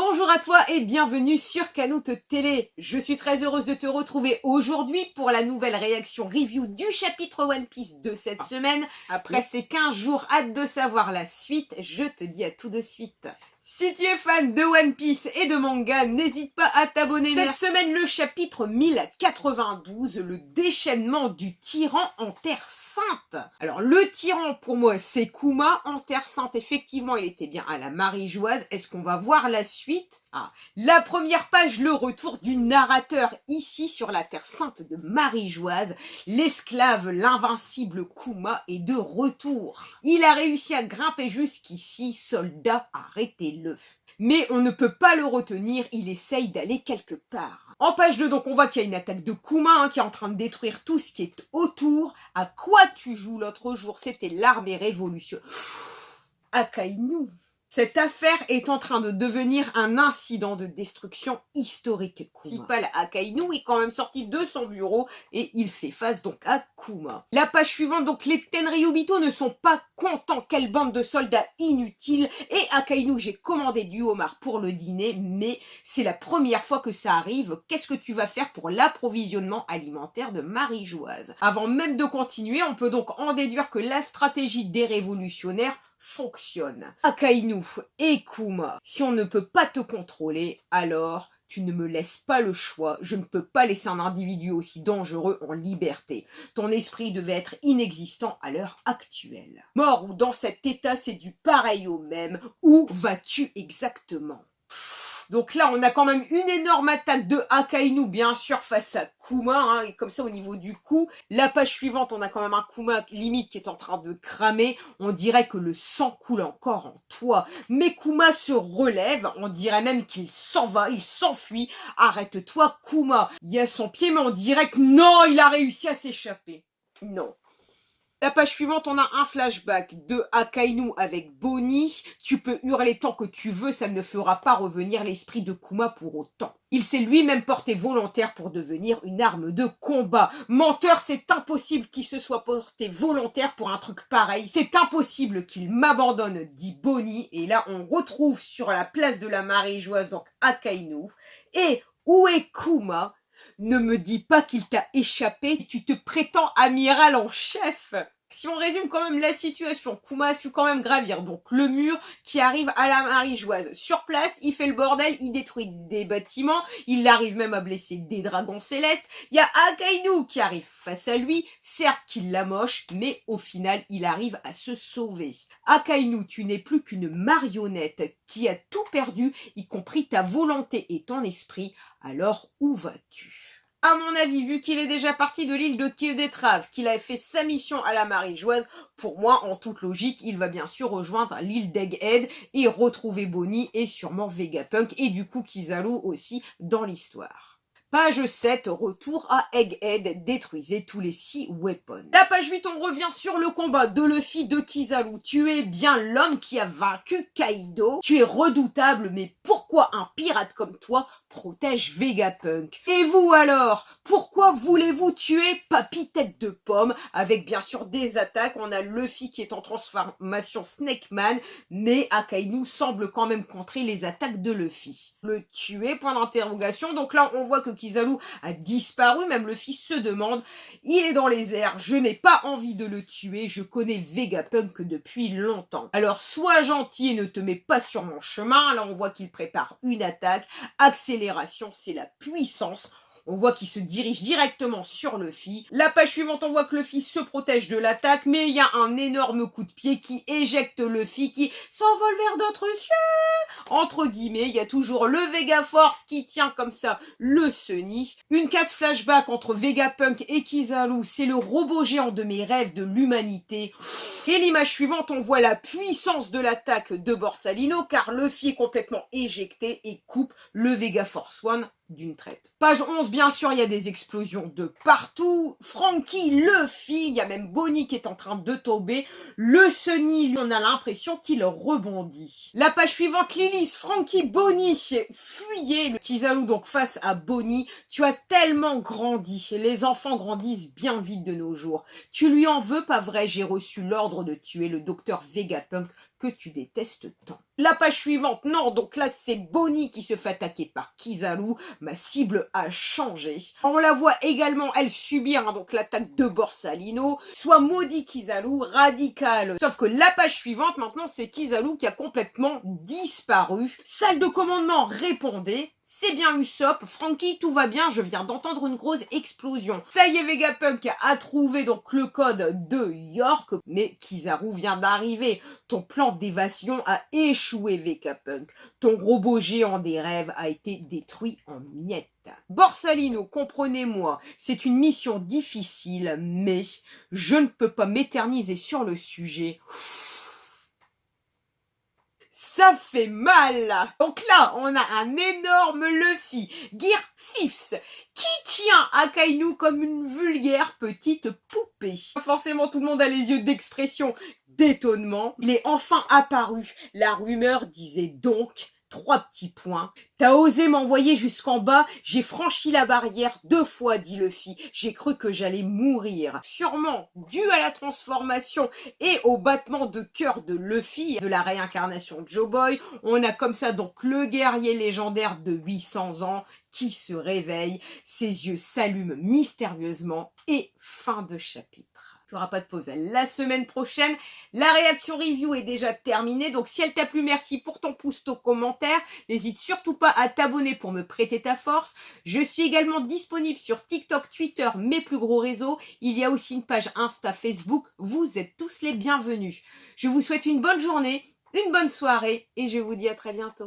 Bonjour à toi et bienvenue sur Canoute Télé. Je suis très heureuse de te retrouver aujourd'hui pour la nouvelle réaction review du chapitre One Piece de cette semaine. Après ces 15 jours, hâte de savoir la suite, je te dis à tout de suite. Si tu es fan de One Piece et de manga, n'hésite pas à t'abonner. Cette semaine, le chapitre 1092, le déchaînement du tyran en Terre Sainte. Alors, le tyran, pour moi, c'est Kuma. En Terre Sainte, effectivement, il était bien à la Marie-Joise. Est-ce qu'on va voir la suite? La première page, le retour du narrateur ici sur la Terre Sainte de Marie-Joise. L'esclave, l'invincible Kuma est de retour. Il a réussi à grimper jusqu'ici, soldat, arrêtez-le. Mais on ne peut pas le retenir, il essaye d'aller quelque part. En page 2, donc, on voit qu'il y a une attaque de Kuma qui est en train de détruire tout ce qui est autour. À quoi tu joues l'autre jour? C'était l'armée révolution. Akainu. Cette affaire est en train de devenir un incident de destruction historique. Principal Akainu est quand même sorti de son bureau et il fait face donc à Kuma. La page suivante, donc les Tenryubito ne sont pas contents. Quelle bande de soldats inutiles. Et Akainu, j'ai commandé du homard pour le dîner, mais c'est la première fois que ça arrive. Qu'est-ce que tu vas faire pour l'approvisionnement alimentaire de Marie-Joise? Avant même de continuer, on peut donc en déduire que la stratégie des révolutionnaires fonctionne. Akainu et Kuma, si on ne peut pas te contrôler, alors tu ne me laisses pas le choix. Je ne peux pas laisser un individu aussi dangereux en liberté. Ton esprit devait être inexistant à l'heure actuelle. Mort ou dans cet état, c'est du pareil au même. Où vas-tu exactement? Donc là, on a quand même une énorme attaque de Akainu, bien sûr, face à Kuma, et comme ça, au niveau du coup. La page suivante, on a quand même un Kuma limite qui est en train de cramer. On dirait que le sang coule encore en toi. Mais Kuma se relève, on dirait même qu'il s'en va, il s'enfuit. Arrête-toi, Kuma. Il y a son pied, mais on dirait que non, il a réussi à s'échapper. Non. La page suivante, on a un flashback de Akainu avec Bonnie. Tu peux hurler tant que tu veux, ça ne fera pas revenir l'esprit de Kuma pour autant. Il s'est lui-même porté volontaire pour devenir une arme de combat. Menteur, c'est impossible qu'il se soit porté volontaire pour un truc pareil. C'est impossible qu'il m'abandonne, dit Bonnie. Et là, on retrouve sur la place de la Marie-Joise, donc Akainu. Et où est Kuma? Ne me dis pas qu'il t'a échappé, tu te prétends amiral en chef. Si on résume quand même la situation, Kuma a su quand même gravir donc le mur qui arrive à la Marie-Joise. Sur place, il fait le bordel, il détruit des bâtiments, il arrive même à blesser des dragons célestes. Il y a Akainu qui arrive face à lui, certes qu'il l'amoche, mais au final, il arrive à se sauver. Akainu, tu n'es plus qu'une marionnette qui a tout perdu, y compris ta volonté et ton esprit. Alors, où vas-tu? À mon avis, vu qu'il est déjà parti de l'île de Quai d'Etrave, qu'il a fait sa mission à la Marie-Joise, pour moi, en toute logique, il va bien sûr rejoindre l'île d'Egghead et retrouver Bonnie et sûrement Vegapunk et du coup Kizaru aussi dans l'histoire. Page 7, retour à Egghead, détruisez tous les 6 weapons. La page 8, on revient sur le combat de Luffy de Kizaru. Tu es bien l'homme qui a vaincu Kaido. Tu es redoutable, mais pourquoi un pirate comme toi protège Vegapunk? Et vous alors? Pourquoi voulez-vous tuer Papy Tête de Pomme? Avec bien sûr des attaques, on a Luffy qui est en transformation Snake Man, mais Akainu semble quand même contrer les attaques de Luffy. Le tuer, point d'interrogation. Donc là, on voit que Kizaru a disparu, même Luffy se demande, il est dans les airs, je n'ai pas envie de le tuer, je connais Vegapunk depuis longtemps. Alors sois gentil et ne te mets pas sur mon chemin. Là on voit qu'il prépare une attaque, accélération, c'est la puissance. On voit qu'il se dirige directement sur Luffy. La page suivante, on voit que Luffy se protège de l'attaque, mais il y a un énorme coup de pied qui éjecte Luffy, qui s'envole vers d'autres cieux. Entre guillemets, il y a toujours le Vega Force qui tient comme ça le Sunny. Une case flashback entre Vegapunk et Kizaru, c'est le robot géant de mes rêves de l'humanité. Et l'image suivante, on voit la puissance de l'attaque de Borsalino, car Luffy est complètement éjecté et coupe le Vega Force One d'une traite. Page 11, bien sûr, il y a des explosions de partout. Franky, Luffy, il y a même Bonnie qui est en train de tomber. Le Sunny, lui, on a l'impression qu'il rebondit. La page suivante, Lilith, Franky, Bonnie, fuyez. Le Kizaru donc face à Bonnie. Tu as tellement grandi. Les enfants grandissent bien vite de nos jours. Tu lui en veux, pas vrai? J'ai reçu l'ordre de tuer le docteur Vegapunk que tu détestes tant. La page suivante, non, donc là c'est Bonnie qui se fait attaquer par Kizaru, ma cible a changé. On la voit également, elle subir donc l'attaque de Borsalino, soit maudit Kizaru, radical. Sauf que la page suivante maintenant c'est Kizaru qui a complètement disparu. Salle de commandement, répondez. C'est bien Usopp, Franky, tout va bien, je viens d'entendre une grosse explosion. Ça y est, Vegapunk a trouvé donc le code de York, mais Kizaru vient d'arriver. Ton plan d'évasion a échoué, Vegapunk. Ton robot géant des rêves a été détruit en miettes. Borsalino, comprenez-moi, c'est une mission difficile, mais je ne peux pas m'éterniser sur le sujet. Ça fait mal. Donc là, on a un énorme Luffy, Gear Fifth, qui tient Akainu comme une vulgaire petite poupée. Forcément, tout le monde a les yeux d'expression d'étonnement. Il est enfin apparu. La rumeur disait donc 3 petits points. T'as osé m'envoyer jusqu'en bas, j'ai franchi la barrière 2 fois, dit Luffy. J'ai cru que j'allais mourir. Sûrement dû à la transformation et au battement de cœur de Luffy, de la réincarnation de Joe Boy, on a comme ça donc le guerrier légendaire de 800 ans qui se réveille, ses yeux s'allument mystérieusement et fin de chapitre. Il n'y aura pas de pause la semaine prochaine. La réaction review est déjà terminée. Donc si elle t'a plu, merci pour ton pouce, ton commentaire. N'hésite surtout pas à t'abonner pour me prêter ta force. Je suis également disponible sur TikTok, Twitter, mes plus gros réseaux. Il y a aussi une page Insta, Facebook. Vous êtes tous les bienvenus. Je vous souhaite une bonne journée, une bonne soirée et je vous dis à très bientôt.